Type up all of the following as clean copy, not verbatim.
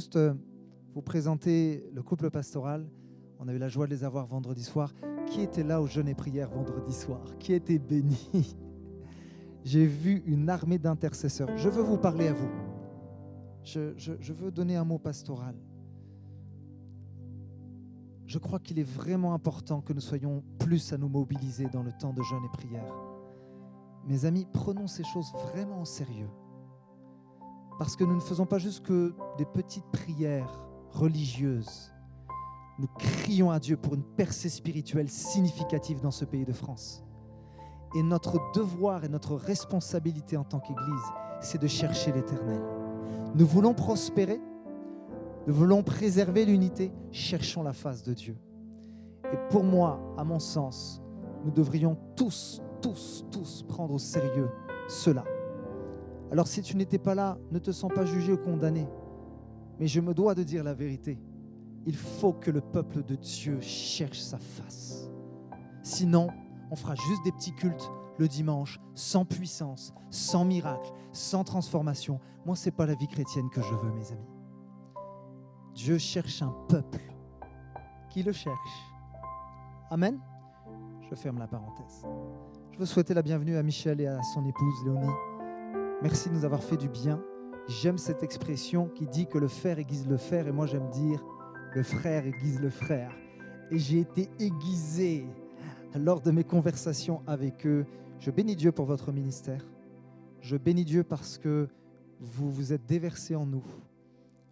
juste vous présenter le couple pastoral. On a eu la joie de les avoir vendredi soir. Qui était là au jeûne et prière vendredi soir? Qui était béni? J'ai vu une armée d'intercesseurs. Je veux vous parler à vous. Je veux donner un mot pastoral. Je crois qu'il est vraiment important que nous soyons plus à nous mobiliser dans le temps de jeûne et prière. Mes amis, prenons ces choses vraiment au sérieux. Parce que nous ne faisons pas juste que des petites prières religieuses. Nous crions à Dieu pour une percée spirituelle significative dans ce pays de France. Et notre devoir et notre responsabilité en tant qu'Église, c'est de chercher l'Éternel. Nous voulons prospérer, nous voulons préserver l'unité, cherchons la face de Dieu. Et pour moi, à mon sens, nous devrions tous prendre au sérieux cela. Alors si tu n'étais pas là, ne te sens pas jugé ou condamné. Mais je me dois de dire la vérité. Il faut que le peuple de Dieu cherche sa face. Sinon, on fera juste des petits cultes le dimanche, sans puissance, sans miracle, sans transformation. Moi, ce n'est pas la vie chrétienne que je veux, mes amis. Dieu cherche un peuple qui le cherche. Amen. Je ferme la parenthèse. Je veux souhaiter la bienvenue à Michel et à son épouse Léonie. Merci de nous avoir fait du bien. J'aime cette expression qui dit que le fer aiguise le fer, et moi j'aime dire le frère aiguise le frère. Et j'ai été aiguisé lors de mes conversations avec eux. Je bénis Dieu pour votre ministère. Je bénis Dieu parce que vous vous êtes déversés en nous.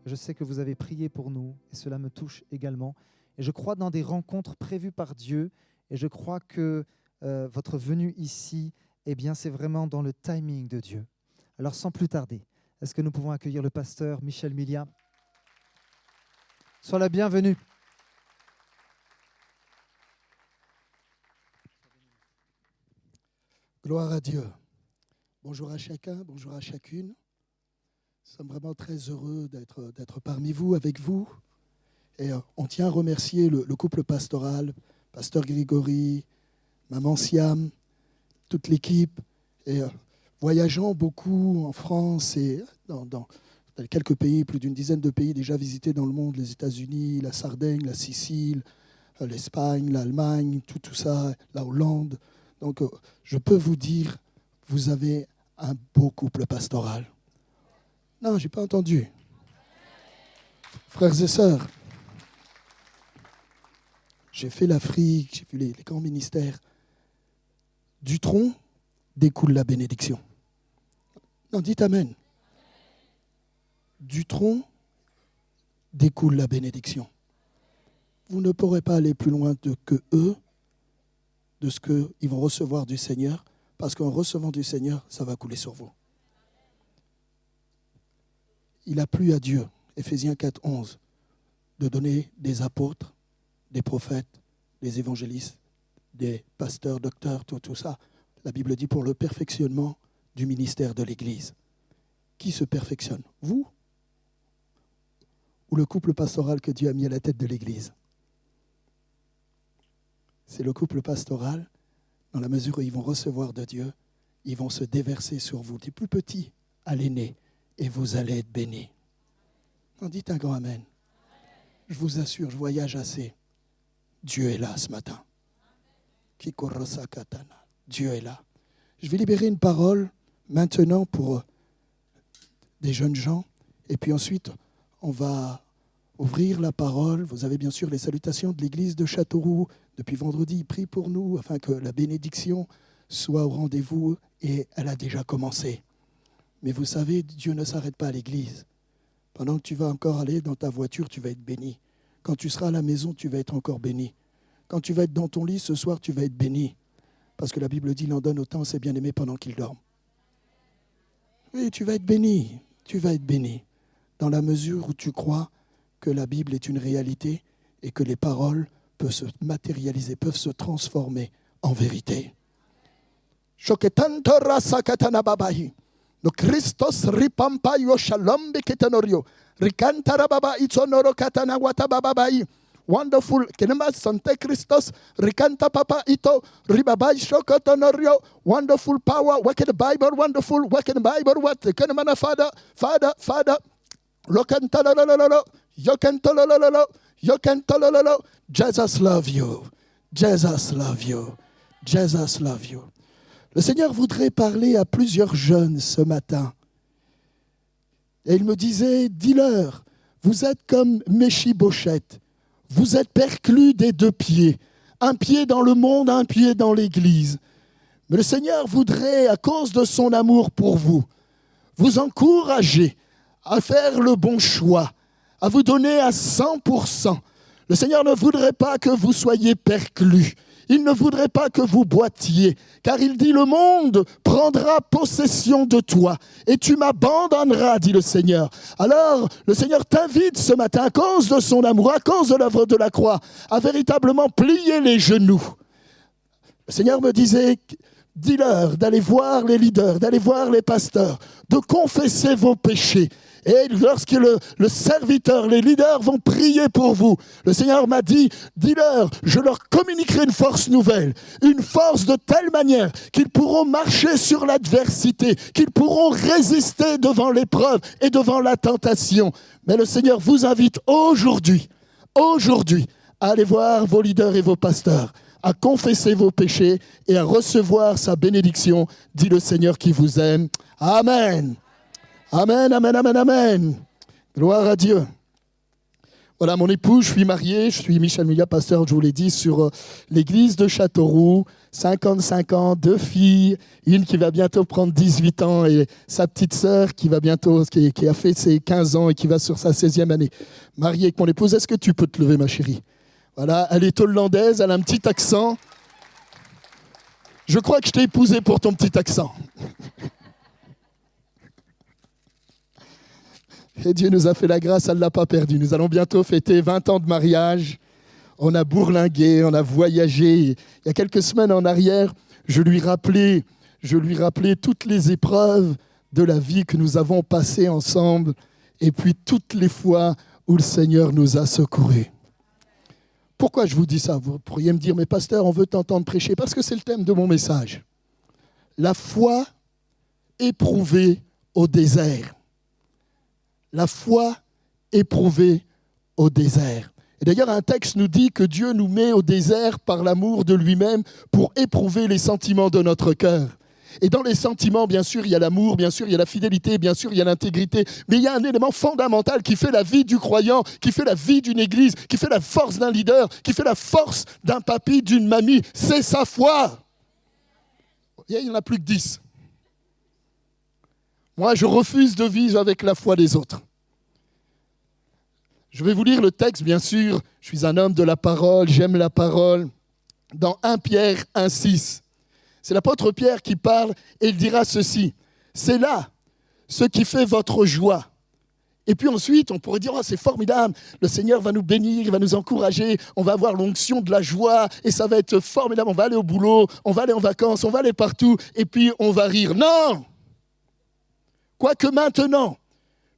Je sais que vous avez prié pour nous et cela me touche également. Et je crois dans des rencontres prévues par Dieu et je crois que votre venue ici, eh bien, c'est vraiment dans le timing de Dieu. Alors sans plus tarder, est-ce que nous pouvons accueillir le pasteur Michel Milia? Sois la bienvenue. Gloire à Dieu. Bonjour à chacun, bonjour à chacune. Nous sommes vraiment très heureux d'être parmi vous, avec vous. Et on tient à remercier le couple pastoral, pasteur Grégory, maman Siam, toute l'équipe. Et voyageant beaucoup en France et dans quelques pays, plus d'une dizaine de pays déjà visités dans le monde, les États-Unis, la Sardaigne, la Sicile, l'Espagne, l'Allemagne, tout ça, la Hollande. Donc, je peux vous dire, vous avez un beau couple pastoral. Non, je n'ai pas entendu. Frères et sœurs, j'ai fait l'Afrique, j'ai vu les grands ministères. Du tronc découle la bénédiction. Non, dites Amen. Du tronc découle la bénédiction. Vous ne pourrez pas aller plus loin que eux, de ce qu'ils vont recevoir du Seigneur, parce qu'en recevant du Seigneur, ça va couler sur vous. Il a plu à Dieu, Éphésiens 4, 11, de donner des apôtres, des prophètes, des évangélistes, des pasteurs, docteurs, tout ça. La Bible dit pour le perfectionnement du ministère de l'Église. Qui se perfectionne? Vous ou le couple pastoral que Dieu a mis à la tête de l'Église? C'est le couple pastoral, dans la mesure où ils vont recevoir de Dieu, ils vont se déverser sur vous, du plus petit à l'aîné, et vous allez être bénis. On dit un grand Amen. Je vous assure, je voyage assez. Dieu est là ce matin. Dieu est là. Je vais libérer une parole maintenant pour des jeunes gens, et puis ensuite, on va ouvrir la parole. Vous avez bien sûr les salutations de l'église de Châteauroux. Depuis vendredi, ils prient pour nous afin que la bénédiction soit au rendez-vous et elle a déjà commencé. Mais vous savez, Dieu ne s'arrête pas à l'église. Pendant que tu vas encore aller dans ta voiture, tu vas être béni. Quand tu seras à la maison, tu vas être encore béni. Quand tu vas être dans ton lit ce soir, tu vas être béni. Parce que la Bible dit, il en donne autant à ses bien-aimés pendant qu'ils dorment. Oui, tu vas être béni. Tu vas être béni. Dans la mesure où tu crois que la Bible est une réalité et que les paroles peuvent se matérialiser, peuvent se transformer en vérité. No Christos ripampa yo shalom beketanorio. Rikantara baba itonoro katana wata baba bai. Wonderful. Kenema Sante Christos. Rikanta papa ito. Ribabai shokotonorio. Wonderful power. Work in the Bible. Wonderful. Work in the Bible. What? The Kenemana Father. Lokantalalalo, yokantalalalo, yokantalalalo. Jesus love you. Jesus love you. Jesus love you. Le Seigneur voudrait parler à plusieurs jeunes ce matin. Et il me disait, dis-leur, vous êtes comme Méphibosheth. Vous êtes perclus des deux pieds. Un pied dans le monde, un pied dans l'Église. Mais le Seigneur voudrait, à cause de son amour pour vous, vous encourager à faire le bon choix, à vous donner à 100%. Le Seigneur ne voudrait pas que vous soyez perclus. Il ne voudrait pas que vous boitiez, car il dit, le monde prendra possession de toi et tu m'abandonneras, dit le Seigneur. Alors, le Seigneur t'invite ce matin, à cause de son amour, à cause de l'œuvre de la croix, à véritablement plier les genoux. Le Seigneur me disait, dis-leur d'aller voir les leaders, d'aller voir les pasteurs, de confesser vos péchés. Et lorsque le serviteur, les leaders vont prier pour vous, le Seigneur m'a dit, dis-leur, je leur communiquerai une force nouvelle, une force de telle manière qu'ils pourront marcher sur l'adversité, qu'ils pourront résister devant l'épreuve et devant la tentation. Mais le Seigneur vous invite aujourd'hui, à aller voir vos leaders et vos pasteurs, à confesser vos péchés et à recevoir sa bénédiction, dit le Seigneur qui vous aime. Amen. Amen, amen, amen, amen. Gloire à Dieu. Voilà, mon époux, je suis marié, je suis Michel Mulia, pasteur, je vous l'ai dit, sur l'église de Châteauroux, 55 ans, 2 filles, une qui va bientôt prendre 18 ans et sa petite sœur qui a fait ses 15 ans et qui va sur sa 16e année. Mariée avec mon épouse, est-ce que tu peux te lever, ma chérie? Voilà, elle est hollandaise, elle a un petit accent. Je crois que je t'ai épousé pour ton petit accent. Et Dieu nous a fait la grâce, elle ne l'a pas perdu. Nous allons bientôt fêter 20 ans de mariage. On a bourlingué, on a voyagé. Il y a quelques semaines en arrière, je lui rappelais toutes les épreuves de la vie que nous avons passées ensemble et puis toutes les fois où le Seigneur nous a secourus. Pourquoi je vous dis ça? Vous pourriez me dire, mais pasteur, on veut t'entendre prêcher, parce que c'est le thème de mon message. La foi éprouvée au désert. La foi éprouvée au désert. Et d'ailleurs, un texte nous dit que Dieu nous met au désert par l'amour de lui-même pour éprouver les sentiments de notre cœur. Et dans les sentiments, bien sûr, il y a l'amour, bien sûr, il y a la fidélité, bien sûr, il y a l'intégrité. Mais il y a un élément fondamental qui fait la vie du croyant, qui fait la vie d'une église, qui fait la force d'un leader, qui fait la force d'un papy, d'une mamie. C'est sa foi. Il n'y en a plus que 10. Moi, je refuse de vivre avec la foi des autres. Je vais vous lire le texte, bien sûr. Je suis un homme de la parole, j'aime la parole. Dans 1 Pierre 1,6. C'est l'apôtre Pierre qui parle et il dira ceci. C'est là ce qui fait votre joie. Et puis ensuite, on pourrait dire, oh, c'est formidable, le Seigneur va nous bénir, il va nous encourager, on va avoir l'onction de la joie et ça va être formidable. On va aller au boulot, on va aller en vacances, on va aller partout et puis on va rire. Non! Quoique maintenant,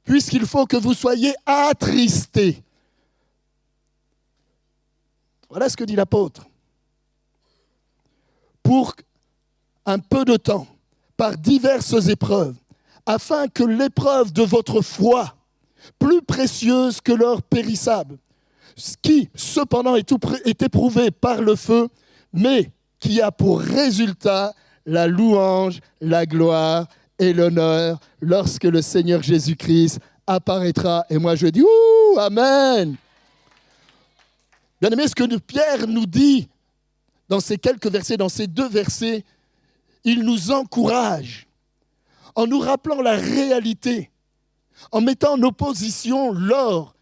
puisqu'il faut que vous soyez attristés. Voilà ce que dit l'apôtre. Pour un peu de temps, par diverses épreuves, afin que l'épreuve de votre foi, plus précieuse que l'or périssable, qui cependant est éprouvée par le feu, mais qui a pour résultat la louange, la gloire et l'honneur lorsque le Seigneur Jésus-Christ apparaîtra. Et moi je dis, ouh, amen. Bien aimé, ce que Pierre nous dit dans ces quelques versets, dans ces 2 versets, il nous encourage en nous rappelant la réalité, en mettant en opposition l'or,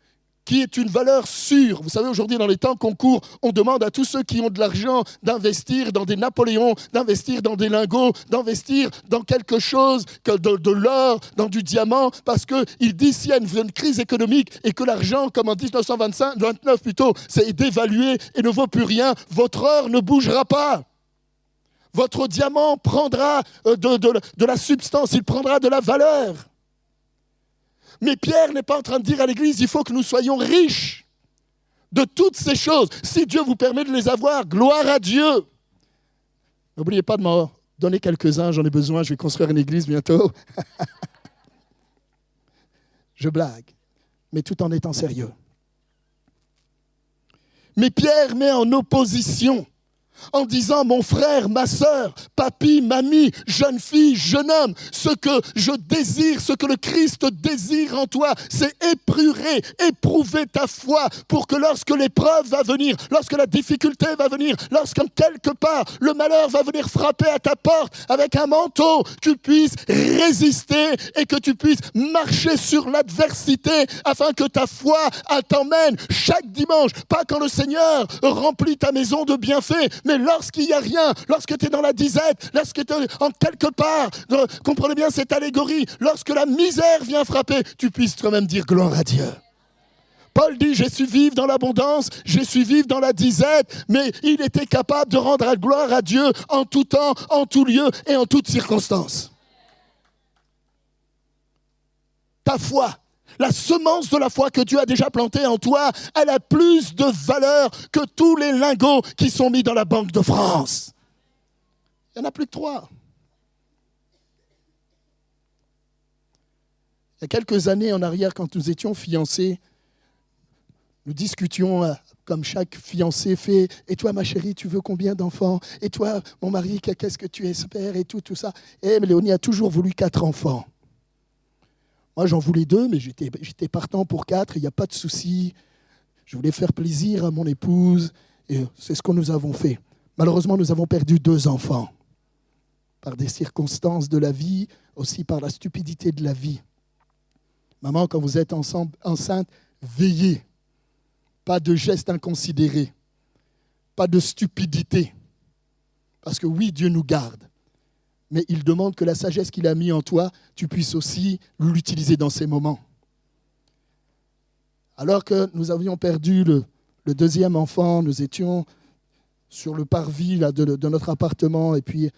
qui est une valeur sûre. Vous savez, aujourd'hui, dans les temps qu'on court, on demande à tous ceux qui ont de l'argent d'investir dans des Napoléons, d'investir dans des lingots, d'investir dans quelque chose, de l'or, dans du diamant, parce qu'ils disent s'il y a une crise économique et que l'argent, comme en 1929 plutôt, c'est dévalué et ne vaut plus rien, votre or ne bougera pas. Votre diamant prendra de la substance, il prendra de la valeur. Mais Pierre n'est pas en train de dire à l'Église, il faut que nous soyons riches de toutes ces choses. Si Dieu vous permet de les avoir, gloire à Dieu. N'oubliez pas de m'en donner quelques-uns, j'en ai besoin, je vais construire une église bientôt. Je blague. mais tout en étant sérieux. Mais Pierre met en opposition en disant, mon frère, ma sœur, papi, mamie, jeune fille, jeune homme, ce que je désire, ce que le Christ désire en toi, c'est éprouver ta foi pour que lorsque l'épreuve va venir, lorsque la difficulté va venir, lorsque quelque part le malheur va venir frapper à ta porte avec un manteau, tu puisses résister et que tu puisses marcher sur l'adversité afin que ta foi t'emmène chaque dimanche, pas quand le Seigneur remplit ta maison de bienfaits, mais lorsqu'il n'y a rien, lorsque tu es dans la disette, lorsque tu es en quelque part, comprenez bien cette allégorie, lorsque la misère vient frapper, tu puisses quand même dire gloire à Dieu. Paul dit, j'ai su vivre dans l'abondance, j'ai su vivre dans la disette, mais il était capable de rendre la gloire à Dieu en tout temps, en tout lieu et en toutes circonstances. Ta foi, la semence de la foi que Dieu a déjà plantée en toi, elle a plus de valeur que tous les lingots qui sont mis dans la Banque de France. Il n'y en a plus que 3. Il y a quelques années en arrière, quand nous étions fiancés, nous discutions comme chaque fiancé fait. Et toi, ma chérie, tu veux combien d'enfants? Et toi, mon mari, qu'est-ce que tu espères? Et tout ça. Et Léonie a toujours voulu 4 enfants. Moi, j'en voulais 2, mais j'étais partant pour 4, il n'y a pas de souci. Je voulais faire plaisir à mon épouse, et c'est ce que nous avons fait. Malheureusement, nous avons perdu 2 enfants, par des circonstances de la vie, aussi par la stupidité de la vie. Maman, quand vous êtes enceinte, veillez. Pas de gestes inconsidérés, pas de stupidité. Parce que oui, Dieu nous garde. Mais il demande que la sagesse qu'il a mise en toi, tu puisses aussi l'utiliser dans ces moments. Alors que nous avions perdu le 2e enfant, nous étions sur le parvis là, de notre appartement, et puis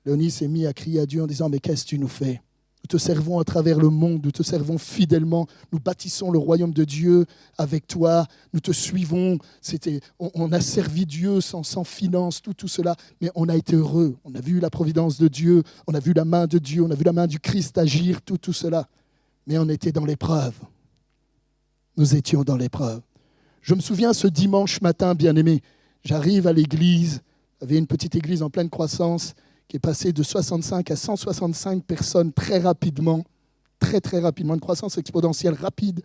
Léonie s'est mis à crier à Dieu en disant « Mais qu'est-ce que tu nous fais ? Nous te servons à travers le monde, nous te servons fidèlement, nous bâtissons le royaume de Dieu avec toi, nous te suivons. On a servi Dieu sans finance, tout cela, mais on a été heureux. On a vu la providence de Dieu, on a vu la main de Dieu, on a vu la main du Christ agir, tout cela. Mais on était dans l'épreuve. Nous étions dans l'épreuve. Je me souviens ce dimanche matin, bien-aimé, j'arrive à l'église, il y avait une petite église en pleine croissance, qui est passé de 65 à 165 personnes très rapidement, très rapidement, une croissance exponentielle rapide.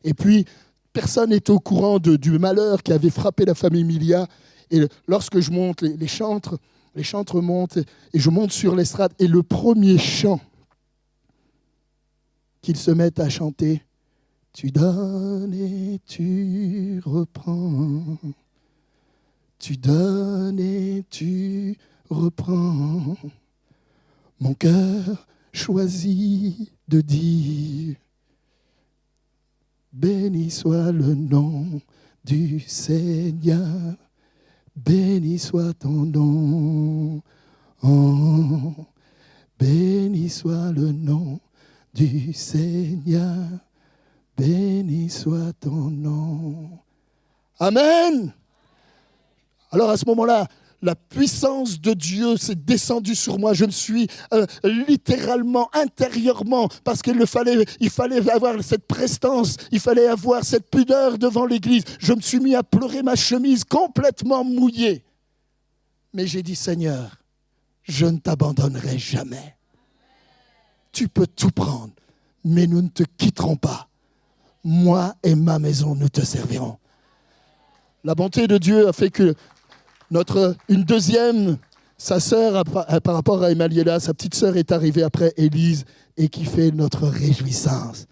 Et puis, personne n'était au courant du malheur qui avait frappé la famille Milia. Et lorsque je monte, les chantres montent, et je monte sur l'estrade, et le premier chant qu'ils se mettent à chanter, « Tu donnes et tu reprends, tu donnes et tu reprends, mon cœur choisit de dire, béni soit le nom du Seigneur, béni soit ton nom, oh, béni soit le nom du Seigneur, béni soit ton nom. » Amen. Alors à ce moment-là, la puissance de Dieu s'est descendue sur moi. Je me suis littéralement, intérieurement, parce qu'il fallait avoir cette prestance, il fallait avoir cette pudeur devant l'église. Je me suis mis à pleurer, ma chemise complètement mouillée. Mais j'ai dit, Seigneur, je ne t'abandonnerai jamais. Tu peux tout prendre, mais nous ne te quitterons pas. Moi et ma maison, nous te servirons. La bonté de Dieu a fait que une deuxième, sa sœur, par rapport à Emmanuela, sa petite sœur est arrivée après Élise et qui fait notre réjouissance.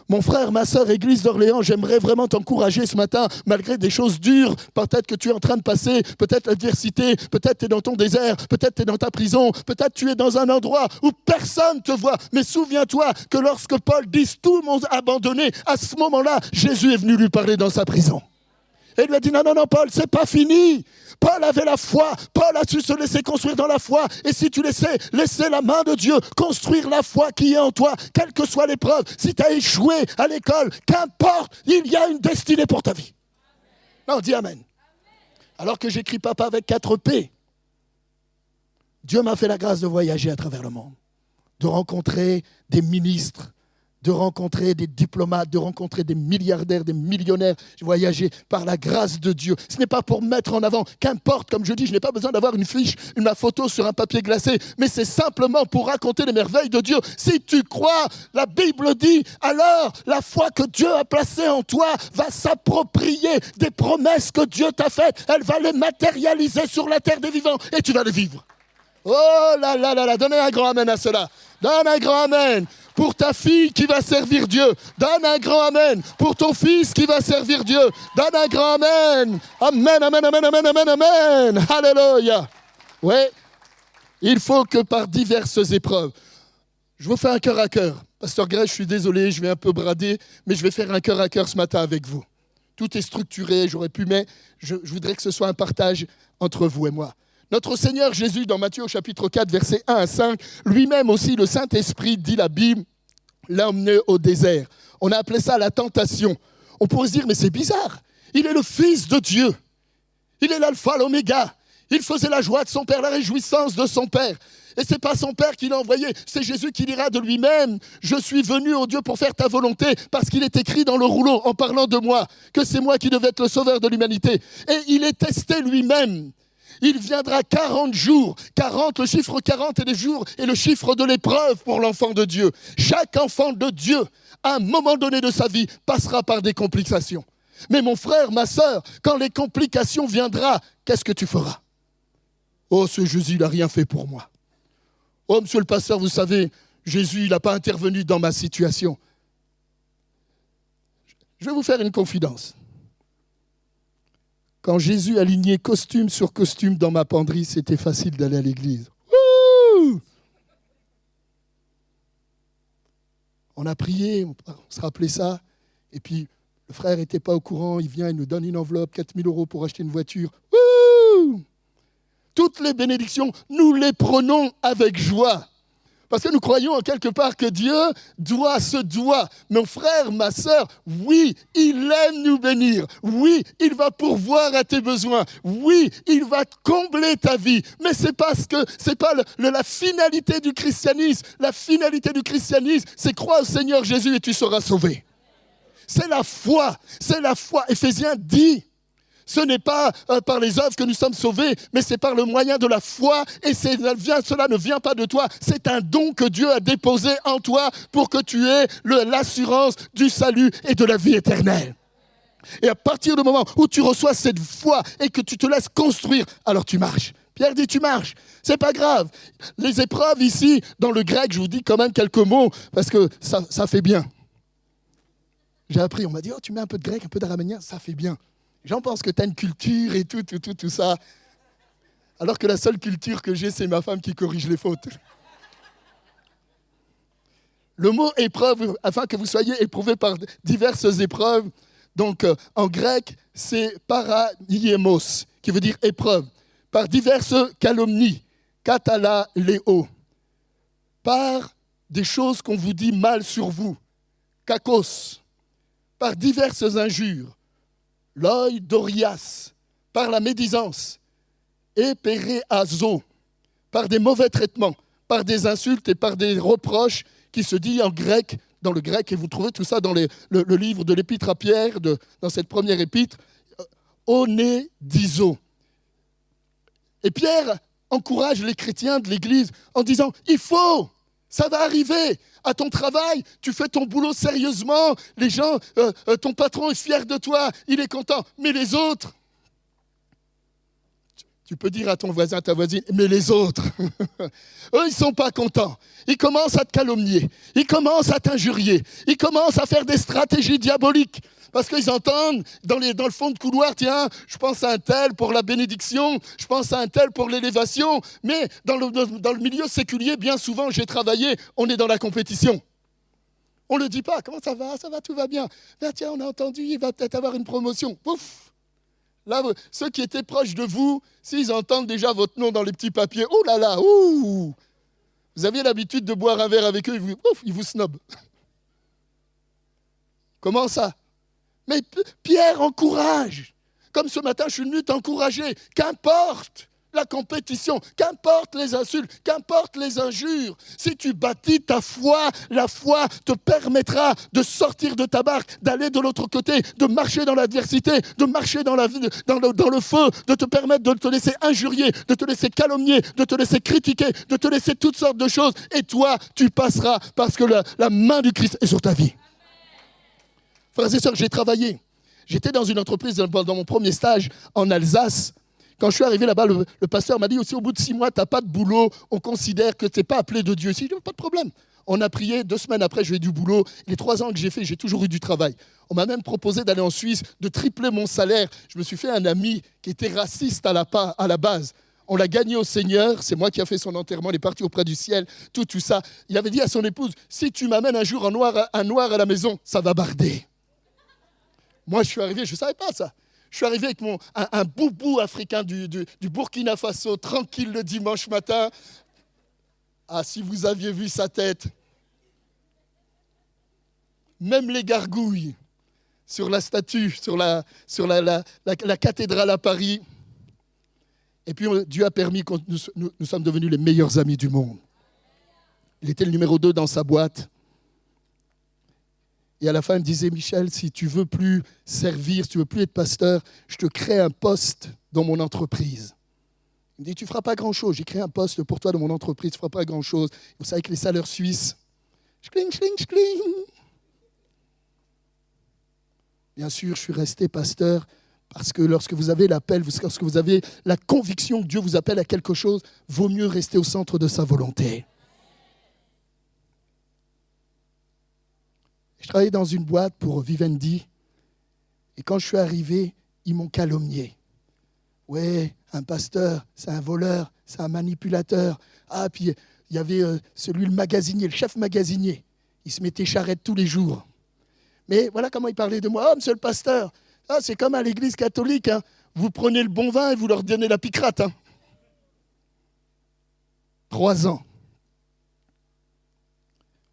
Mon frère, ma sœur, Église d'Orléans, j'aimerais vraiment t'encourager ce matin, malgré des choses dures, peut-être que tu es en train de passer, peut-être l'adversité, peut-être tu es dans ton désert, peut-être tu es dans ta prison, peut-être tu es dans un endroit où personne ne te voit. Mais souviens-toi que lorsque Paul dit « tout le monde abandonné », à ce moment-là, Jésus est venu lui parler dans sa prison. Et il lui a dit, non, Paul, c'est pas fini. Paul avait la foi. Paul a su se laisser construire dans la foi. Et si tu laissais la main de Dieu construire la foi qui est en toi, quelle que soit l'épreuve, si tu as échoué à l'école, qu'importe, il y a une destinée pour ta vie. Non, dis amen. Alors que j'écris Papa avec 4 P, Dieu m'a fait la grâce de voyager à travers le monde, de rencontrer des ministres, de rencontrer des diplomates, de rencontrer des milliardaires, des millionnaires. J'ai voyagé par la grâce de Dieu. Ce n'est pas pour mettre en avant, qu'importe, comme je dis, je n'ai pas besoin d'avoir une fiche, ma photo sur un papier glacé, mais c'est simplement pour raconter les merveilles de Dieu. Si tu crois, la Bible dit, alors la foi que Dieu a placée en toi va s'approprier des promesses que Dieu t'a faites. Elle va les matérialiser sur la terre des vivants et tu vas les vivre. Oh là là là là, donnez un grand amen à cela. Donne un grand amen pour ta fille qui va servir Dieu. Donne un grand amen pour ton fils qui va servir Dieu. Donne un grand amen. Amen, amen, amen, amen, amen, amen. Alléluia. Oui, il faut que par diverses épreuves. Je vous fais un cœur à cœur. Pasteur Grèce, je suis désolé, je vais un peu brader, mais je vais faire un cœur à cœur ce matin avec vous. Tout est structuré, j'aurais pu, mais je voudrais que ce soit un partage entre vous et moi. Notre Seigneur Jésus, dans Matthieu au chapitre 4, versets 1 à 5, lui-même aussi, le Saint-Esprit, dit la Bible, l'a emmené au désert. On a appelé ça la tentation. On pourrait se dire, mais c'est bizarre. Il est le Fils de Dieu. Il est l'alpha, l'oméga. Il faisait la joie de son Père, la réjouissance de son Père. Et ce n'est pas son Père qui l'a envoyé, c'est Jésus qui dira de lui-même, je suis venu, ô Dieu, pour faire ta volonté, parce qu'il est écrit dans le rouleau, en parlant de moi, que c'est moi qui devais être le sauveur de l'humanité. Et il est testé lui-même. Il viendra 40 jours. 40, le chiffre 40 est les jours et le chiffre de l'épreuve pour l'enfant de Dieu. Chaque enfant de Dieu, à un moment donné de sa vie, passera par des complications. Mais mon frère, ma sœur, quand les complications viendront, qu'est-ce que tu feras? Oh, ce Jésus, il n'a rien fait pour moi. Oh, monsieur le pasteur, vous savez, Jésus, il n'a pas intervenu dans ma situation. Je vais vous faire une confidence. Quand Jésus alignait costume sur costume dans ma penderie, c'était facile d'aller à l'église. Wouh! On a prié, on se rappelait ça, et puis le frère n'était pas au courant, il vient, il nous donne une enveloppe, 4 000 € pour acheter une voiture. Wouh! Toutes les bénédictions, nous les prenons avec joie. Parce que nous croyons en quelque part que Dieu se doit. Mon frère, ma sœur, oui, il aime nous bénir. Oui, il va pourvoir à tes besoins. Oui, il va combler ta vie. Mais c'est parce que c'est pas la finalité du christianisme. La finalité du christianisme, c'est croire au Seigneur Jésus et tu seras sauvé. C'est la foi. C'est la foi. Éphésiens dit. Ce n'est pas par les œuvres que nous sommes sauvés, mais c'est par le moyen de la foi. Et cela ne vient pas de toi. C'est un don que Dieu a déposé en toi pour que tu aies l'assurance du salut et de la vie éternelle. Et à partir du moment où tu reçois cette foi et que tu te laisses construire, alors tu marches. Pierre dit, tu marches. C'est pas grave. Les épreuves ici, dans le grec, je vous dis quand même quelques mots, parce que ça fait bien. J'ai appris, on m'a dit, oh, tu mets un peu de grec, un peu d'araménien, ça fait bien. J'en pense que tu as une culture et tout ça. Alors que la seule culture que j'ai, c'est ma femme qui corrige les fautes. Le mot épreuve, afin que vous soyez éprouvés par diverses épreuves, donc en grec, c'est paraiemos, qui veut dire épreuve, par diverses calomnies, katalaleo, par des choses qu'on vous dit mal sur vous, kakos, par diverses injures, l'œil d'Orias, par la médisance, et péréazo, par des mauvais traitements, par des insultes et par des reproches qui se dit en grec, dans le grec, et vous trouvez tout ça dans le livre de l'épître à Pierre, dans cette première épître, onédizo. Et Pierre encourage les chrétiens de l'Église en disant, il faut, ça va arriver. À ton travail, tu fais ton boulot sérieusement, les gens, ton patron est fier de toi, il est content. Mais les autres, tu peux dire à ton voisin, à ta voisine, mais les autres, eux, ils ne sont pas contents. Ils commencent à te calomnier, ils commencent à t'injurier, ils commencent à faire des stratégies diaboliques. Parce qu'ils entendent dans le fond de couloir, tiens, je pense à un tel pour la bénédiction, je pense à un tel pour l'élévation. Mais dans le milieu séculier, bien souvent, j'ai travaillé, on est dans la compétition. On ne le dit pas, comment ça va, tout va bien. Ben, tiens, on a entendu, il va peut-être avoir une promotion. Pouf! Là, ceux qui étaient proches de vous, s'ils entendent déjà votre nom dans les petits papiers, oh là là, ouh! Vous aviez l'habitude de boire un verre avec eux, ils vous snobent. Comment ça? Mais Pierre encourage. Comme ce matin, je suis venu t'encourager. Qu'importe la compétition, qu'importe les insultes, qu'importe les injures. Si tu bâtis ta foi, la foi te permettra de sortir de ta barque, d'aller de l'autre côté, de marcher dans l'adversité, de marcher dans le feu, de te permettre de te laisser injurier, de te laisser calomnier, de te laisser critiquer, de te laisser toutes sortes de choses. Et toi, tu passeras parce que la main du Christ est sur ta vie. Frères et sœurs, j'ai travaillé. J'étais dans une entreprise dans mon premier stage en Alsace. Quand je suis arrivé là-bas, le pasteur m'a dit aussi, au bout de 6 mois, tu n'as pas de boulot, on considère que tu n'es pas appelé de Dieu. J'ai dit, pas de problème. On a prié, 2 semaines après, j'ai eu du boulot. Les 3 ans que j'ai fait, j'ai toujours eu du travail. On m'a même proposé d'aller en Suisse, de tripler mon salaire. Je me suis fait un ami qui était raciste à la base. On l'a gagné au Seigneur, c'est moi qui ai fait son enterrement, il est parti auprès du ciel, tout ça. Il avait dit à son épouse, si tu m'amènes un jour un noir à la maison, ça va barder. Moi, je suis arrivé, je ne savais pas ça. Je suis arrivé avec un boubou africain du Burkina Faso, tranquille le dimanche matin. Ah, si vous aviez vu sa tête. Même les gargouilles sur la statue, sur la cathédrale à Paris. Et puis Dieu a permis que nous sommes devenus les meilleurs amis du monde. Il était le numéro 2 dans sa boîte. Et à la fin, il me disait, Michel, si tu ne veux plus servir, si tu ne veux plus être pasteur, je te crée un poste dans mon entreprise. Il me dit, tu ne feras pas grand-chose. J'ai créé un poste pour toi dans mon entreprise, tu ne feras pas grand-chose. Vous savez que les salaires suisses, schling, schling, schling. Bien sûr, je suis resté pasteur parce que lorsque vous avez l'appel, lorsque vous avez la conviction que Dieu vous appelle à quelque chose, vaut mieux rester au centre de sa volonté. Je travaillais dans une boîte pour Vivendi et quand je suis arrivé, ils m'ont calomnié. Ouais, un pasteur, c'est un voleur, c'est un manipulateur. Ah, puis il y avait le magasinier, le chef magasinier. Il se mettait charrette tous les jours. Mais voilà comment il parlait de moi. Oh, monsieur le pasteur, ah, c'est comme à l'église catholique. Hein. Vous prenez le bon vin et vous leur donnez la picrate. Hein. 3 ans.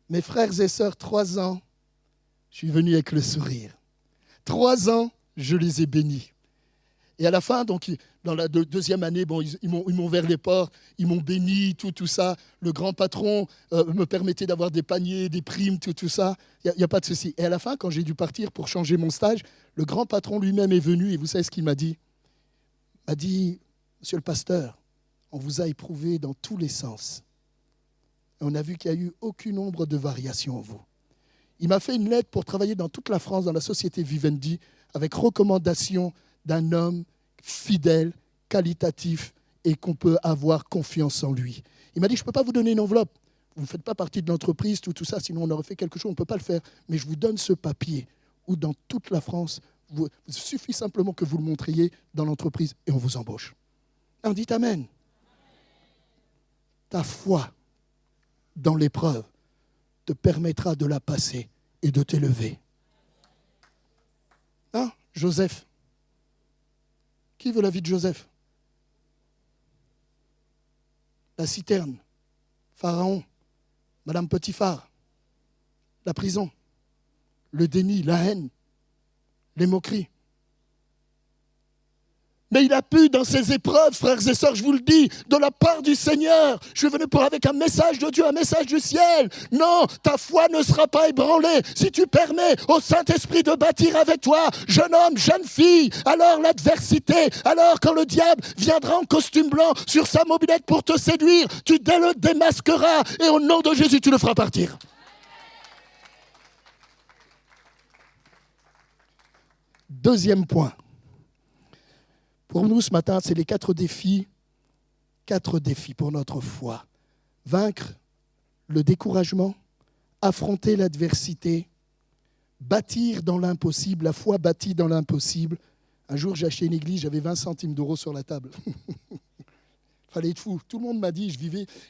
Mes frères et sœurs, 3 ans. Je suis venu avec le sourire. 3 ans, je les ai bénis. Et à la fin, donc, dans la 2e année, bon, ils m'ont ouvert les portes, ils m'ont béni, tout ça. Le grand patron me permettait d'avoir des paniers, des primes, tout ça. Il n'y a pas de souci. Et à la fin, quand j'ai dû partir pour changer mon stage, le grand patron lui-même est venu et vous savez ce qu'il m'a dit ? Il m'a dit, monsieur le pasteur, on vous a éprouvé dans tous les sens. Et on a vu qu'il n'y a eu aucune ombre de variation en vous. Il m'a fait une lettre pour travailler dans toute la France, dans la société Vivendi, avec recommandation d'un homme fidèle, qualitatif et qu'on peut avoir confiance en lui. Il m'a dit, je ne peux pas vous donner une enveloppe. Vous ne faites pas partie de l'entreprise, tout ça, sinon on aurait fait quelque chose, on ne peut pas le faire. Mais je vous donne ce papier où dans toute la France, il suffit simplement que vous le montriez dans l'entreprise et on vous embauche. Et on dit Amen. Ta foi dans l'épreuve te permettra de la passer et de t'élever. Hein, Joseph. Qui veut la vie de Joseph ? La citerne, Pharaon, Madame Potiphar, la prison, le déni, la haine, les moqueries. Mais il a pu, dans ces épreuves, frères et sœurs, je vous le dis, de la part du Seigneur. Je suis venu avec un message de Dieu, un message du ciel. Non, ta foi ne sera pas ébranlée si tu permets au Saint-Esprit de bâtir avec toi, jeune homme, jeune fille. Alors l'adversité, alors quand le diable viendra en costume blanc sur sa mobilette pour te séduire, tu le démasqueras et au nom de Jésus, tu le feras partir. Deuxième point. Pour nous, ce matin, c'est les 4 défis. 4 défis pour notre foi. Vaincre le découragement, affronter l'adversité, bâtir dans l'impossible, la foi bâtie dans l'impossible. Un jour, j'ai acheté une église, j'avais 20 centimes d'euros sur la table. Fallait être fou. Tout le monde m'a dit,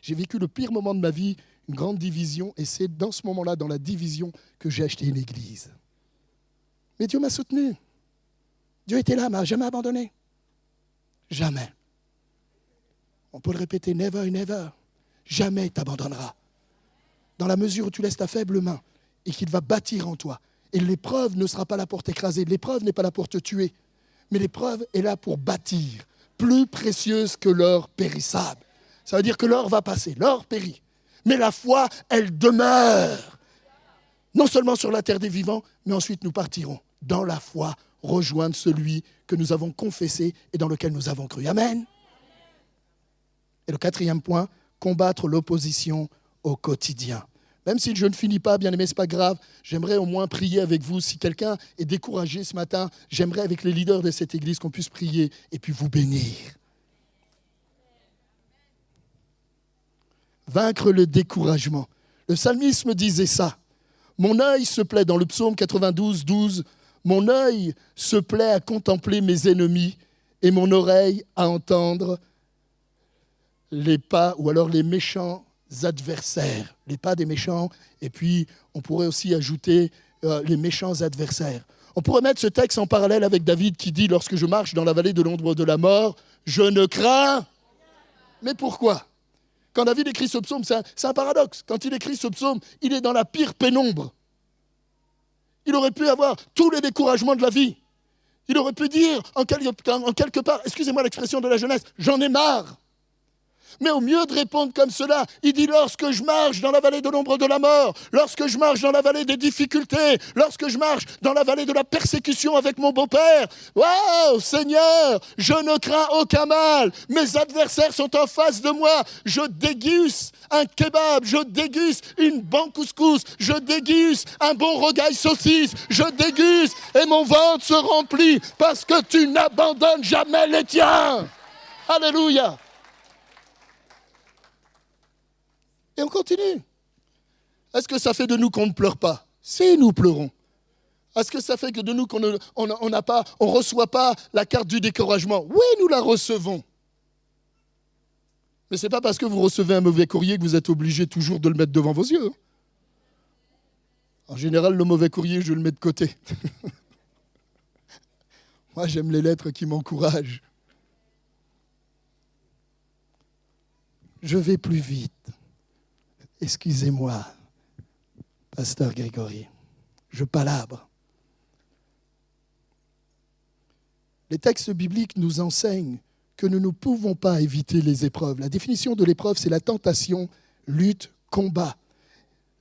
j'ai vécu le pire moment de ma vie, une grande division, et c'est dans ce moment-là, dans la division, que j'ai acheté une église. Mais Dieu m'a soutenu. Dieu était là, m'a jamais abandonné. Jamais. On peut le répéter, never, never. Jamais il t'abandonnera. Dans la mesure où tu laisses ta faible main et qu'il va bâtir en toi. Et l'épreuve ne sera pas là pour t'écraser. L'épreuve n'est pas là pour te tuer. Mais l'épreuve est là pour bâtir, plus précieuse que l'or périssable. Ça veut dire que l'or va passer, l'or périt. Mais la foi, elle demeure. Non seulement sur la terre des vivants, mais ensuite nous partirons dans la foi rejoindre celui que nous avons confessé et dans lequel nous avons cru. Amen. Et le quatrième point, combattre l'opposition au quotidien. Même si je ne finis pas, bien aimé, ce n'est pas grave. J'aimerais au moins prier avec vous. Si quelqu'un est découragé ce matin, j'aimerais avec les leaders de cette église qu'on puisse prier et puis vous bénir. Vaincre le découragement. Le psalmisme disait ça. Mon œil se plaît, dans le psaume 92, 12, mon œil se plaît à contempler mes ennemis et mon oreille à entendre les pas ou alors les méchants adversaires. Les pas des méchants, et puis on pourrait aussi ajouter les méchants adversaires. On pourrait mettre ce texte en parallèle avec David qui dit « Lorsque je marche dans la vallée de l'ombre de la mort, je ne crains. » Mais pourquoi ? Quand David écrit ce psaume, c'est un paradoxe. Quand il écrit ce psaume, il est dans la pire pénombre. Il aurait pu avoir tous les découragements de la vie. Il aurait pu dire, en quelque part, excusez-moi l'expression de la jeunesse, j'en ai marre. Mais au mieux de répondre comme cela, il dit, lorsque je marche dans la vallée de l'ombre de la mort, lorsque je marche dans la vallée des difficultés, lorsque je marche dans la vallée de la persécution avec mon beau-père, waouh, Seigneur, je ne crains aucun mal. Mes adversaires sont en face de moi. Je déguste un kebab, je déguste une bonne couscous, je déguste un bon rogaille saucisse, je déguste et mon ventre se remplit parce que tu n'abandonnes jamais les tiens. Alléluia. Et on continue. Est-ce que ça fait de nous qu'on ne pleure pas ? Si, nous pleurons. Est-ce que ça fait que de nous qu'on ne reçoit pas la carte du découragement ? Oui, nous la recevons. Mais ce n'est pas parce que vous recevez un mauvais courrier que vous êtes obligé toujours de le mettre devant vos yeux. En général, le mauvais courrier, je le mets de côté. Moi, j'aime les lettres qui m'encouragent. Je vais plus vite. Excusez-moi, pasteur Grégory, je palabre. Les textes bibliques nous enseignent que nous ne pouvons pas éviter les épreuves. La définition de l'épreuve, c'est la tentation, lutte, combat.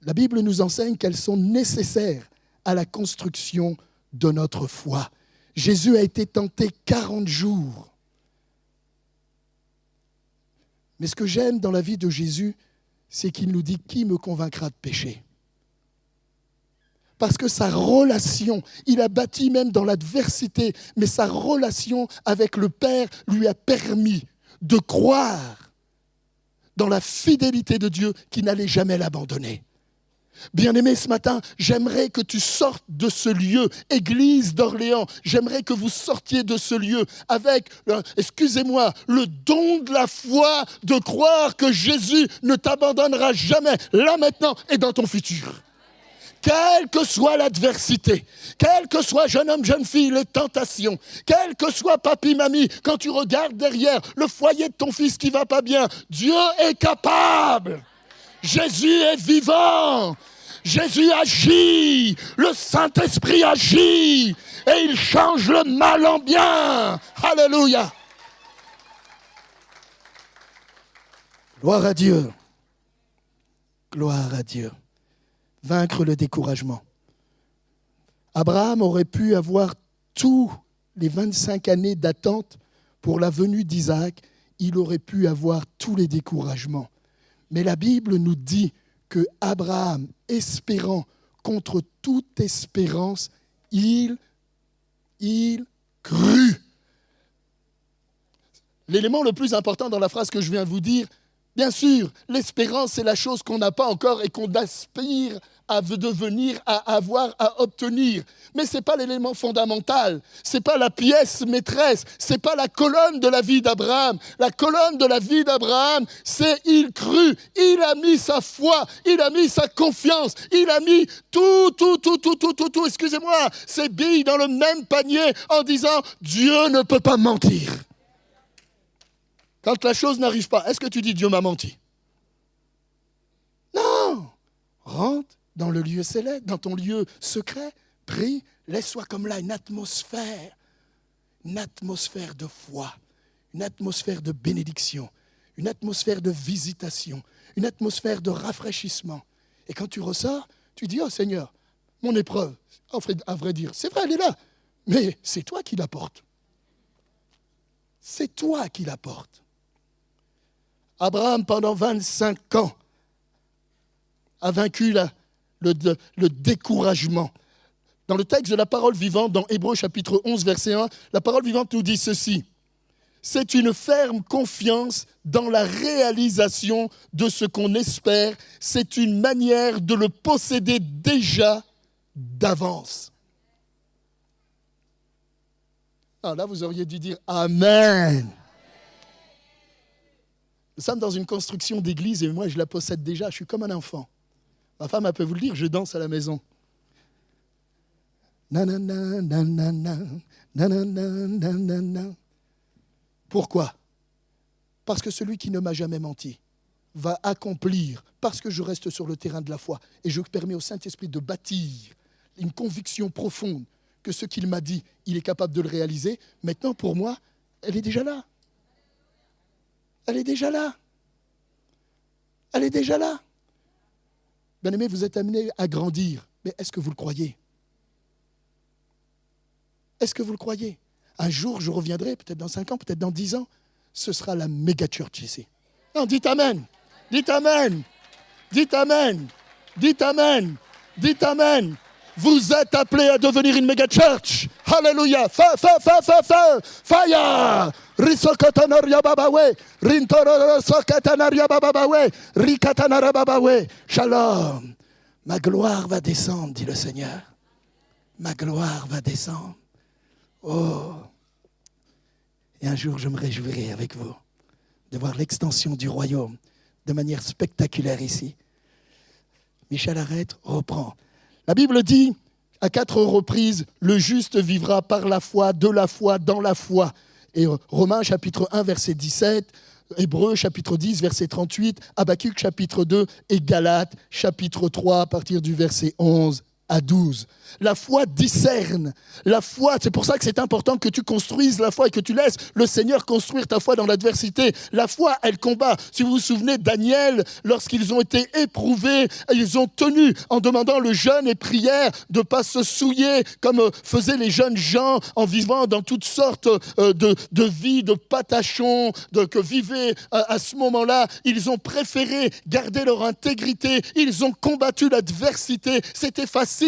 La Bible nous enseigne qu'elles sont nécessaires à la construction de notre foi. Jésus a été tenté 40 jours. Mais ce que j'aime dans la vie de Jésus, c'est qu'il nous dit « Qui me convaincra de pécher ?» Parce que sa relation, il a bâti même dans l'adversité, mais sa relation avec le Père lui a permis de croire dans la fidélité de Dieu qui n'allait jamais l'abandonner. Bien-aimé, ce matin, j'aimerais que tu sortes de ce lieu, Église d'Orléans, j'aimerais que vous sortiez de ce lieu avec, excusez-moi, le don de la foi de croire que Jésus ne t'abandonnera jamais, là maintenant et dans ton futur. Quelle que soit l'adversité, quel que soit jeune homme, jeune fille, les tentations, quel que soit papi, mamie, quand tu regardes derrière le foyer de ton fils qui va pas bien, Dieu est capable. Jésus est vivant. Jésus agit. Le Saint-Esprit agit. Et il change le mal en bien. Alléluia. Gloire à Dieu. Gloire à Dieu. Vaincre le découragement. Abraham aurait pu avoir tous les 25 années d'attente pour la venue d'Isaac. Il aurait pu avoir tous les découragements. Mais la Bible nous dit que Abraham, espérant contre toute espérance, il crut. L'élément le plus important dans la phrase que je viens de vous dire, bien sûr, l'espérance, c'est la chose qu'on n'a pas encore et qu'on aspire à devenir, à avoir, à obtenir. Mais ce n'est pas l'élément fondamental. Ce n'est pas la pièce maîtresse. Ce n'est pas la colonne de la vie d'Abraham. La colonne de la vie d'Abraham, c'est il crut. Il a mis sa foi. Il a mis sa confiance. Il a mis tout, excusez-moi, ses billes dans le même panier en disant « Dieu ne peut pas mentir ». Quand la chose n'arrive pas, est-ce que tu dis « Dieu m'a menti » ? Non. Rentre dans le lieu céleste, dans ton lieu secret, prie, laisse-toi comme là une atmosphère de foi, une atmosphère de bénédiction, une atmosphère de visitation, une atmosphère de rafraîchissement. Et quand tu ressors, tu dis, oh Seigneur, mon épreuve, à vrai dire, c'est vrai, elle est là, mais c'est toi qui la portes. C'est toi qui la portes. Abraham, pendant 25 ans, a vaincu le découragement. Dans le texte de la parole vivante, dans Hébreux chapitre 11, verset 1, la parole vivante nous dit ceci. C'est une ferme confiance dans la réalisation de ce qu'on espère. C'est une manière de le posséder déjà d'avance. Ah, là, vous auriez dû dire Amen. Nous sommes dans une construction d'église et moi, je la possède déjà. Je suis comme un enfant. Ma femme, elle peut vous le dire, je danse à la maison. Nanana, nanana, nanana, nanana. Pourquoi ? Parce que celui qui ne m'a jamais menti va accomplir, parce que je reste sur le terrain de la foi et je permets au Saint-Esprit de bâtir une conviction profonde que ce qu'il m'a dit, il est capable de le réaliser. Maintenant, pour moi, elle est déjà là. Elle est déjà là. Elle est déjà là. Bien-aimés, vous êtes amenés à grandir. Mais est-ce que vous le croyez ? Est-ce que vous le croyez ? Un jour, je reviendrai, peut-être dans 5 ans, peut-être dans 10 ans, ce sera la méga church ici. Non, dites Amen. Dites Amen. Dites Amen. Dites Amen. Dites Amen. Vous êtes appelés à devenir une méga church. Alléluia. Fire. Risokotanaria babawe. Rintoro sokatanaria babawe. Rikatanara babawe. Shalom. Ma gloire va descendre, dit le Seigneur. Ma gloire va descendre. Oh. Et un jour, je me réjouirai avec vous de voir l'extension du royaume de manière spectaculaire ici. Michel Arrête reprend. La Bible dit, à 4 reprises, le juste vivra par la foi, de la foi, dans la foi. Et Romains chapitre 1, verset 17, Hébreux chapitre 10, verset 38, Habakkuk chapitre 2 et Galates chapitre 3, à partir du verset 11 à 12. La foi discerne. La foi, c'est pour ça que c'est important que tu construises la foi et que tu laisses le Seigneur construire ta foi dans l'adversité. La foi, elle combat. Si vous vous souvenez, Daniel, lorsqu'ils ont été éprouvés, ils ont tenu en demandant le jeûne et prière de ne pas se souiller comme faisaient les jeunes gens en vivant dans toutes sortes de vies, de patachons, que vivaient à ce moment-là. Ils ont préféré garder leur intégrité. Ils ont combattu l'adversité. C'était facile.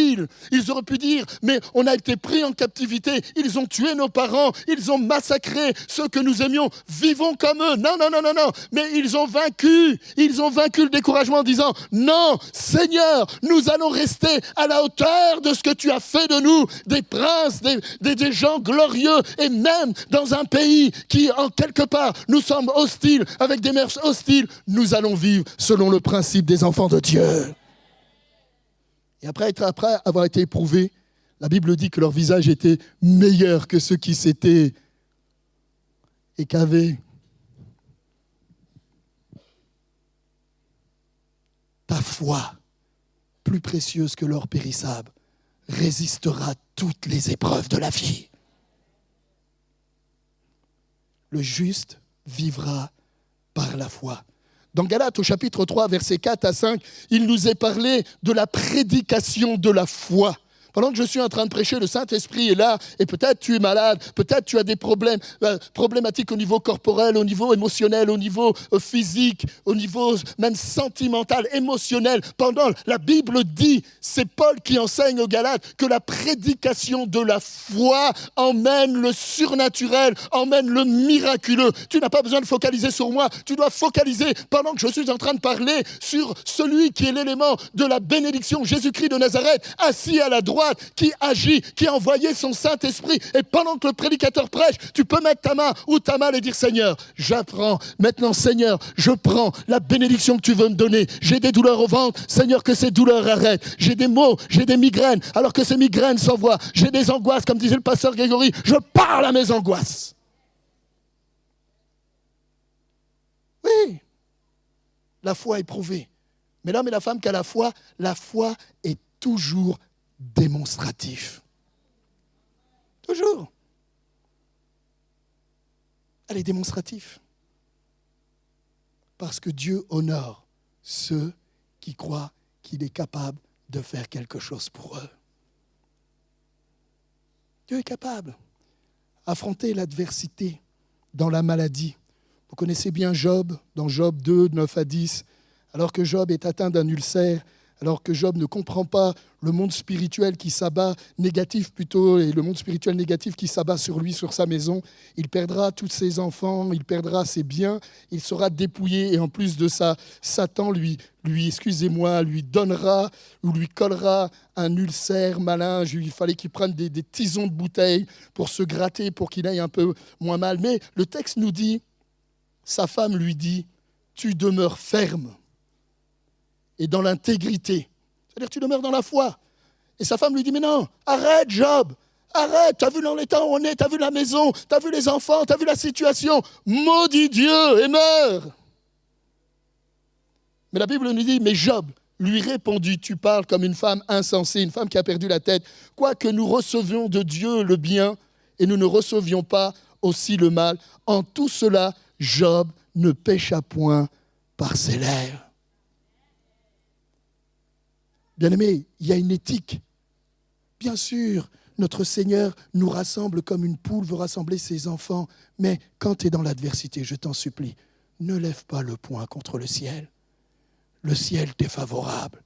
Ils auraient pu dire, mais on a été pris en captivité, ils ont tué nos parents, ils ont massacré ceux que nous aimions, vivons comme eux. Non, non, non, non, non. Mais ils ont vaincu le découragement en disant, non, Seigneur, nous allons rester à la hauteur de ce que tu as fait de nous, des princes, des gens glorieux, et même dans un pays qui, en quelque part, nous sommes hostiles, avec des mœurs hostiles, nous allons vivre selon le principe des enfants de Dieu. Et après avoir été éprouvés, la Bible dit que leur visage était meilleur que ceux qui s'étaient et qu'avaient. Ta foi, plus précieuse que l'or périssable, résistera à toutes les épreuves de la vie. Le juste vivra par la foi. Dans Galates, au chapitre 3, versets 4 à 5, il nous est parlé de la prédication de la foi. Pendant que je suis en train de prêcher, le Saint-Esprit est là, et peut-être tu es malade, peut-être tu as des problématiques au niveau corporel, au niveau émotionnel, au niveau physique, au niveau même sentimental, émotionnel. Pendant, la Bible dit, c'est Paul qui enseigne aux Galates, que la prédication de la foi emmène le surnaturel, emmène le miraculeux. Tu n'as pas besoin de focaliser sur moi, tu dois focaliser, pendant que je suis en train de parler, sur celui qui est l'élément de la bénédiction, Jésus-Christ de Nazareth, assis à la droite, qui agit, qui a envoyé son Saint-Esprit. Et pendant que le prédicateur prêche, tu peux mettre ta main ou ta main et dire, Seigneur, j'apprends. Maintenant, Seigneur, je prends la bénédiction que tu veux me donner. J'ai des douleurs au ventre. Seigneur, que ces douleurs arrêtent. J'ai des maux, j'ai des migraines, alors que ces migraines s'envoient. J'ai des angoisses, comme disait le pasteur Grégory. Je parle à mes angoisses. Oui, la foi est prouvée. Mais l'homme et la femme qui a la foi est toujours démonstratif. Toujours. Elle est démonstrative. Parce que Dieu honore ceux qui croient qu'il est capable de faire quelque chose pour eux. Dieu est capable d'affronter l'adversité dans la maladie. Vous connaissez bien Job, dans Job 2, 9 à 10, alors que Job est atteint d'un ulcère, alors que Job ne comprend pas le monde spirituel qui s'abat, négatif plutôt, et le monde spirituel négatif qui s'abat sur lui, sur sa maison. Il perdra tous ses enfants, il perdra ses biens, il sera dépouillé, et en plus de ça, Satan lui donnera ou lui collera un ulcère malin. Il fallait qu'il prenne des tisons de bouteille pour se gratter, pour qu'il aille un peu moins mal. Mais le texte nous dit, sa femme lui dit, tu demeures ferme et dans l'intégrité. C'est-à-dire tu demeures dans la foi. Et sa femme lui dit, mais non, arrête Job, arrête, tu as vu dans l'état où on est, tu as vu la maison, tu as vu les enfants, tu as vu la situation, maudit Dieu et meurs. Mais la Bible nous dit, mais Job lui répondit, tu parles comme une femme insensée, une femme qui a perdu la tête, quoique nous recevions de Dieu le bien et nous ne recevions pas aussi le mal, en tout cela, Job ne pécha point par ses lèvres. Bien-aimés, il y a une éthique. Bien sûr, notre Seigneur nous rassemble comme une poule veut rassembler ses enfants. Mais quand tu es dans l'adversité, je t'en supplie, ne lève pas le poing contre le ciel. Le ciel t'est favorable.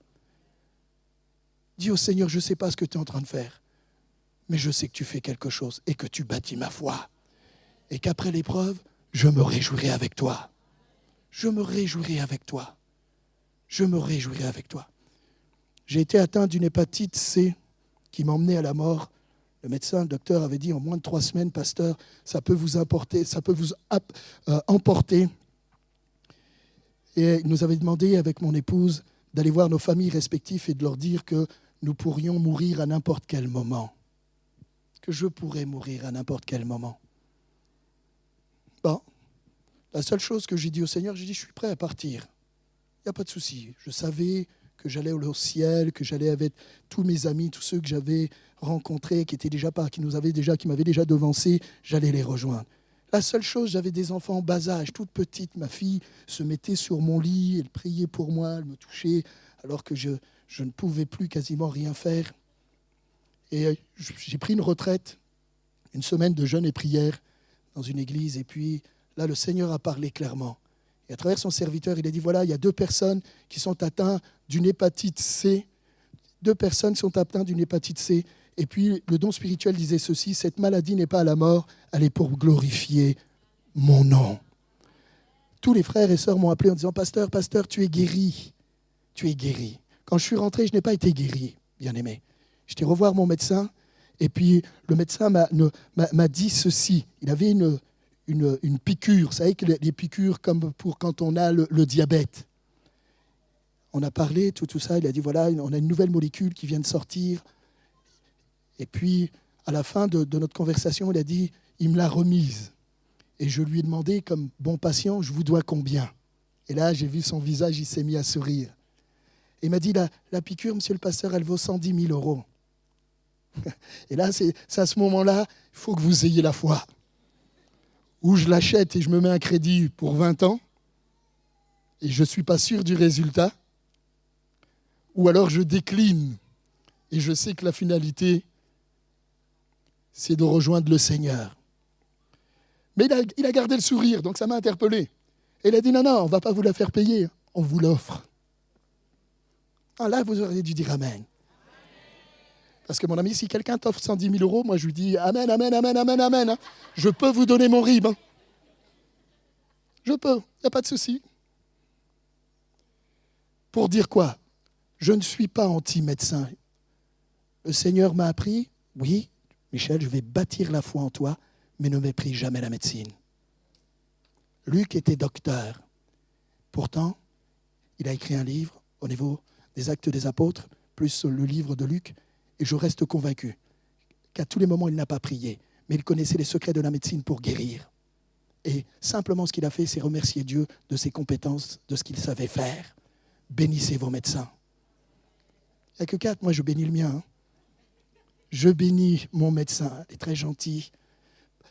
Dis au Seigneur, je ne sais pas ce que tu es en train de faire, mais je sais que tu fais quelque chose et que tu bâtis ma foi. Et qu'après l'épreuve, je me réjouirai avec toi. Je me réjouirai avec toi. Je me réjouirai avec toi. J'ai été atteint d'une hépatite C qui m'emmenait à la mort. Le médecin, le docteur avait dit en moins de 3 semaines, pasteur, ça peut vous emporter. Et il nous avait demandé avec mon épouse d'aller voir nos familles respectives et de leur dire que nous pourrions mourir à n'importe quel moment. Que je pourrais mourir à n'importe quel moment. Bon, la seule chose que j'ai dit au Seigneur, j'ai dit, je suis prêt à partir. Il n'y a pas de souci. Je savais que j'allais au ciel, que j'allais avec tous mes amis, tous ceux que j'avais rencontrés, qui m'avaient déjà devancé, j'allais les rejoindre. La seule chose, j'avais des enfants en bas âge, toute petite. Ma fille se mettait sur mon lit, elle priait pour moi, elle me touchait, alors que je ne pouvais plus quasiment rien faire. Et j'ai pris une retraite, une semaine de jeûne et prière dans une église. Et puis là, le Seigneur a parlé clairement. Et à travers son serviteur, il a dit, voilà, il y a 2 personnes qui sont atteintes d'une hépatite C. 2 personnes sont atteintes d'une hépatite C. Et puis, le don spirituel disait ceci, cette maladie n'est pas à la mort, elle est pour glorifier mon nom. Tous les frères et sœurs m'ont appelé en disant, pasteur, tu es guéri. Tu es guéri. Quand je suis rentré, je n'ai pas été guéri, bien-aimé. J'étais revoir mon médecin, et puis le médecin m'a dit ceci. Il avait une piqûre, vous savez que les piqûres comme pour quand on a le diabète. On a parlé, tout ça, il a dit, voilà, on a une nouvelle molécule qui vient de sortir. Et puis, à la fin de notre conversation, il a dit, il me l'a remise. Et je lui ai demandé, comme bon patient, je vous dois combien? Et là, j'ai vu son visage, il s'est mis à sourire. Et il m'a dit, la piqûre, monsieur le pasteur, elle vaut 110 000 euros. Et là, c'est à ce moment-là, il faut que vous ayez la foi. Ou je l'achète et je me mets un crédit pour 20 ans, et je ne suis pas sûr du résultat, ou alors je décline, et je sais que la finalité, c'est de rejoindre le Seigneur. Mais il a gardé le sourire, donc ça m'a interpellé. Et il a dit, non, on ne va pas vous la faire payer, on vous l'offre. Ah, là, vous auriez dû dire Amen. Parce que mon ami, si quelqu'un t'offre 110 000 euros, moi je lui dis Amen, Amen, Amen, Amen, Amen. Hein. Je peux vous donner mon RIB. Hein. Je peux, il n'y a pas de souci. Pour dire quoi? Je ne suis pas anti-médecin. Le Seigneur m'a appris, oui, Michel, je vais bâtir la foi en toi, mais ne méprise jamais la médecine. Luc était docteur. Pourtant, il a écrit un livre au niveau des Actes des Apôtres, plus le livre de Luc, et je reste convaincu qu'à tous les moments, il n'a pas prié, mais il connaissait les secrets de la médecine pour guérir. Et simplement, ce qu'il a fait, c'est remercier Dieu de ses compétences, de ce qu'il savait faire. Bénissez vos médecins. Il n'y a que 4, moi je bénis le mien. Hein. Je bénis mon médecin, il est très gentil.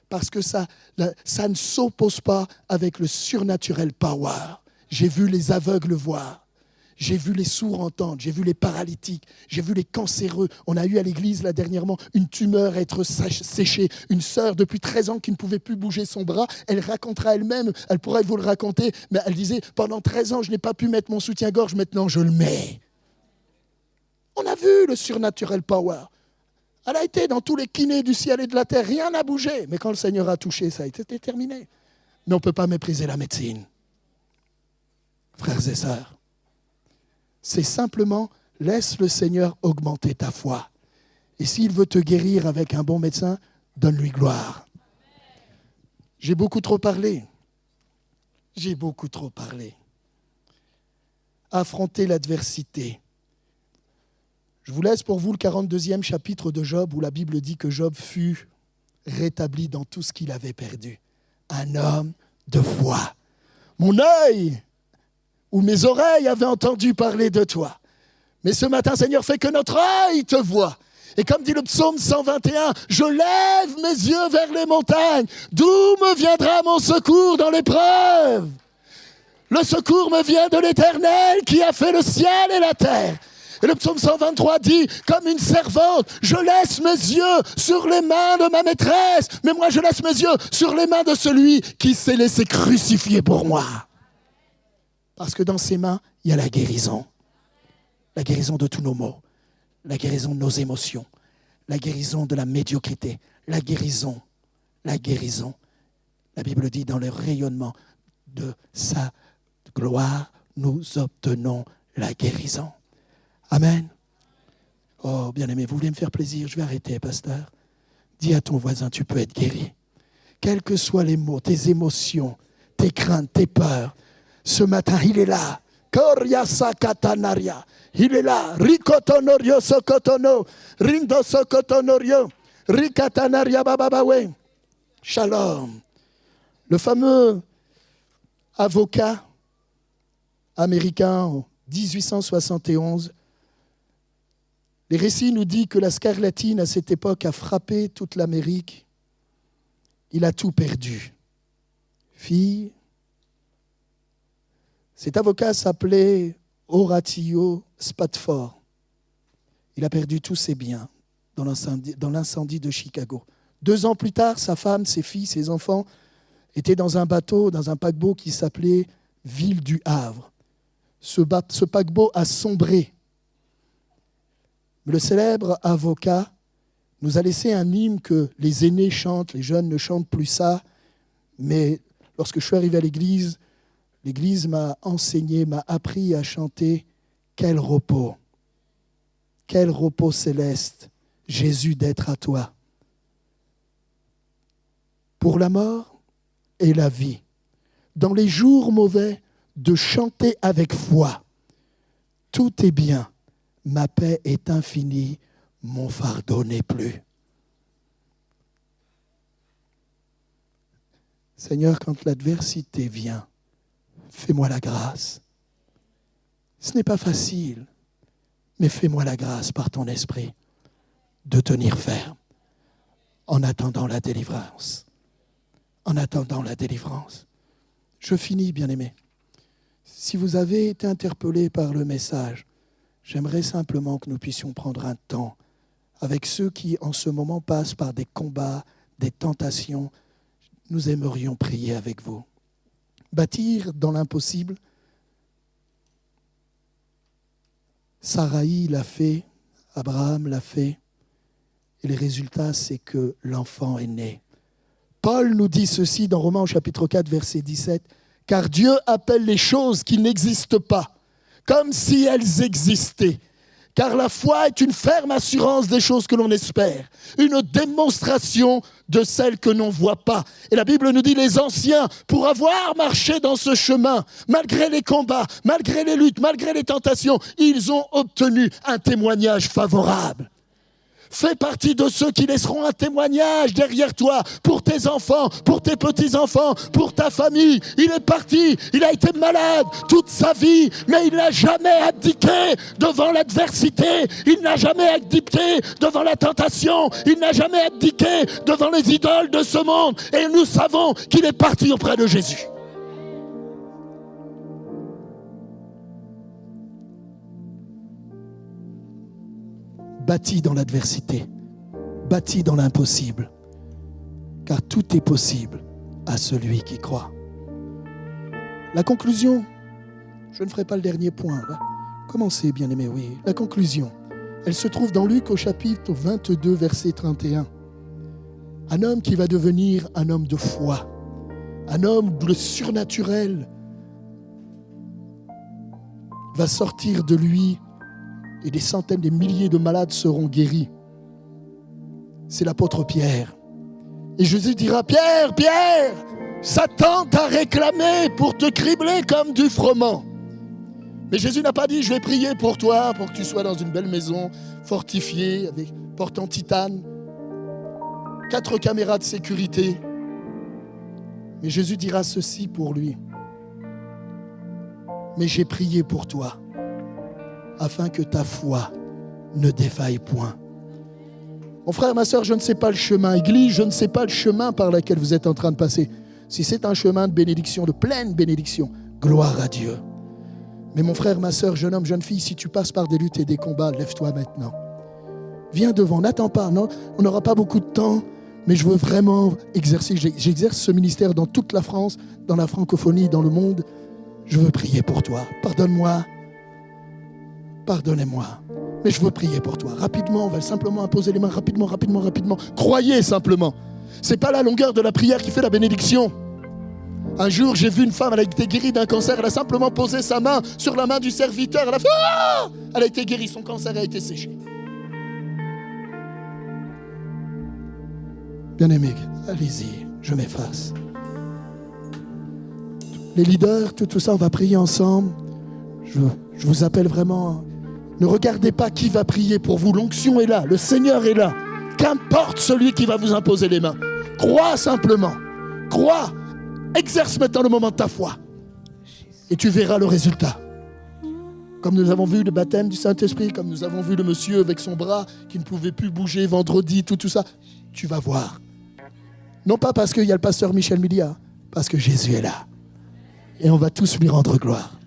parce que ça ne s'oppose pas avec le surnaturel power. J'ai vu les aveugles voir. J'ai vu les sourds entendre, j'ai vu les paralytiques, j'ai vu les cancéreux. On a eu à l'église, là, dernièrement, une tumeur être séchée. Une sœur, depuis 13 ans, qui ne pouvait plus bouger son bras. Elle racontera elle-même, elle pourrait vous le raconter, mais elle disait, pendant 13 ans, je n'ai pas pu mettre mon soutien-gorge, maintenant je le mets. On a vu le surnaturel power. Elle a été dans tous les kinés du ciel et de la terre, rien n'a bougé. Mais quand le Seigneur a touché, ça a été terminé. Mais on ne peut pas mépriser la médecine. Frères et sœurs, c'est simplement, laisse le Seigneur augmenter ta foi. Et s'il veut te guérir avec un bon médecin, donne-lui gloire. J'ai beaucoup trop parlé. J'ai beaucoup trop parlé. Affronter l'adversité. Je vous laisse pour vous le 42e chapitre de Job, où la Bible dit que Job fut rétabli dans tout ce qu'il avait perdu. Un homme de foi. Mon œil où mes oreilles avaient entendu parler de toi. Mais ce matin, Seigneur, fais que notre œil te voie. Et comme dit le psaume 121, je lève mes yeux vers les montagnes. D'où me viendra mon secours dans l'épreuve? Le secours me vient de l'Éternel qui a fait le ciel et la terre. Et le psaume 123 dit, comme une servante, je laisse mes yeux sur les mains de ma maîtresse. Mais moi, je laisse mes yeux sur les mains de celui qui s'est laissé crucifier pour moi. Parce que dans ses mains, il y a la guérison. La guérison de tous nos maux. La guérison de nos émotions. La guérison de la médiocrité. La guérison. La guérison. La Bible dit, dans le rayonnement de sa gloire, nous obtenons la guérison. Amen. Oh, bien-aimé, vous voulez me faire plaisir? Je vais arrêter, pasteur. Dis à ton voisin, tu peux être guéri. Quels que soient les maux, tes émotions, tes craintes, tes peurs, ce matin, il est là. Il est là. Rikotonorio sokotono. Rindo sokotonorio. Rikatanaria bababawe. Shalom. Le fameux avocat américain en 1871, les récits nous disent que la scarlatine à cette époque a frappé toute l'Amérique. Il a tout perdu. Fille. Cet avocat s'appelait Horatio Spafford. Il a perdu tous ses biens dans l'incendie de Chicago. 2 ans plus tard, sa femme, ses filles, ses enfants étaient dans un bateau, dans un paquebot qui s'appelait Ville du Havre. Ce paquebot a sombré. Mais le célèbre avocat nous a laissé un hymne que les aînés chantent, les jeunes ne chantent plus ça. Mais lorsque je suis arrivé à l'église m'a enseigné, m'a appris à chanter « Quel repos céleste, Jésus d'être à toi. Pour la mort et la vie, dans les jours mauvais, de chanter avec foi. Tout est bien, ma paix est infinie, mon fardeau n'est plus. » Seigneur, quand l'adversité vient, fais-moi la grâce. Ce n'est pas facile, mais fais-moi la grâce par ton esprit de tenir ferme en attendant la délivrance. En attendant la délivrance. Je finis, bien-aimés. Si vous avez été interpellé par le message, j'aimerais simplement que nous puissions prendre un temps avec ceux qui, en ce moment, passent par des combats, des tentations. Nous aimerions prier avec vous. Bâtir dans l'impossible. Saraï l'a fait, Abraham l'a fait. Et le résultat, c'est que l'enfant est né. Paul nous dit ceci dans Romains chapitre 4, verset 17. « Car Dieu appelle les choses qui n'existent pas, comme si elles existaient. Car la foi est une ferme assurance des choses que l'on espère, une démonstration de celles que l'on ne voit pas. » Et la Bible nous dit, les anciens, pour avoir marché dans ce chemin, malgré les combats, malgré les luttes, malgré les tentations, ils ont obtenu un témoignage favorable. Fais partie de ceux qui laisseront un témoignage derrière toi, pour tes enfants, pour tes petits-enfants, pour ta famille. Il est parti, il a été malade toute sa vie, mais il n'a jamais abdiqué devant l'adversité, il n'a jamais abdiqué devant la tentation, il n'a jamais abdiqué devant les idoles de ce monde. Et nous savons qu'il est parti auprès de Jésus. Bâti dans l'adversité, bâti dans l'impossible, car tout est possible à celui qui croit. La conclusion, je ne ferai pas le dernier point. Là. Commencez, bien-aimés, oui. La conclusion, elle se trouve dans Luc au chapitre 22, verset 31. Un homme qui va devenir un homme de foi, un homme où le surnaturel va sortir de lui et des centaines, des milliers de malades seront guéris. C'est l'apôtre Pierre. Et Jésus dira, Pierre, Pierre, Satan t'a réclamé pour te cribler comme du froment. Mais Jésus n'a pas dit, je vais prier pour toi, pour que tu sois dans une belle maison, fortifiée, avec porte en titane, 4 caméras de sécurité. Mais Jésus dira ceci pour lui. Mais j'ai prié pour toi, afin que ta foi ne défaille point. Mon frère, ma soeur, je ne sais pas le chemin. Église, je ne sais pas le chemin par lequel vous êtes en train de passer. Si c'est un chemin de bénédiction, de pleine bénédiction, gloire à Dieu. Mais mon frère, ma soeur, jeune homme, jeune fille, si tu passes par des luttes et des combats, lève-toi maintenant. Viens devant, n'attends pas, non, on n'aura pas beaucoup de temps, mais je veux vraiment exercer. J'exerce ce ministère dans toute la France, dans la francophonie, dans le monde. Je veux prier pour toi. Pardonne-moi. Pardonnez-moi. Mais je veux prier pour toi. Rapidement, on va simplement imposer les mains. Rapidement. Croyez simplement. Ce n'est pas la longueur de la prière qui fait la bénédiction. Un jour, j'ai vu une femme, elle a été guérie d'un cancer. Elle a simplement posé sa main sur la main du serviteur. Elle a fait « Ah !» Elle a été guérie. Son cancer a été séché. Bien-aimés, allez-y, je m'efface. Les leaders, tout ça, on va prier ensemble. Je vous appelle vraiment. Ne regardez pas qui va prier pour vous. L'onction est là, le Seigneur est là. Qu'importe celui qui va vous imposer les mains. Crois simplement. Crois. Exerce maintenant le moment de ta foi. Et tu verras le résultat. Comme nous avons vu le baptême du Saint-Esprit, comme nous avons vu le monsieur avec son bras qui ne pouvait plus bouger vendredi, tout ça. Tu vas voir. Non pas parce qu'il y a le pasteur Michel Milia, parce que Jésus est là. Et on va tous lui rendre gloire.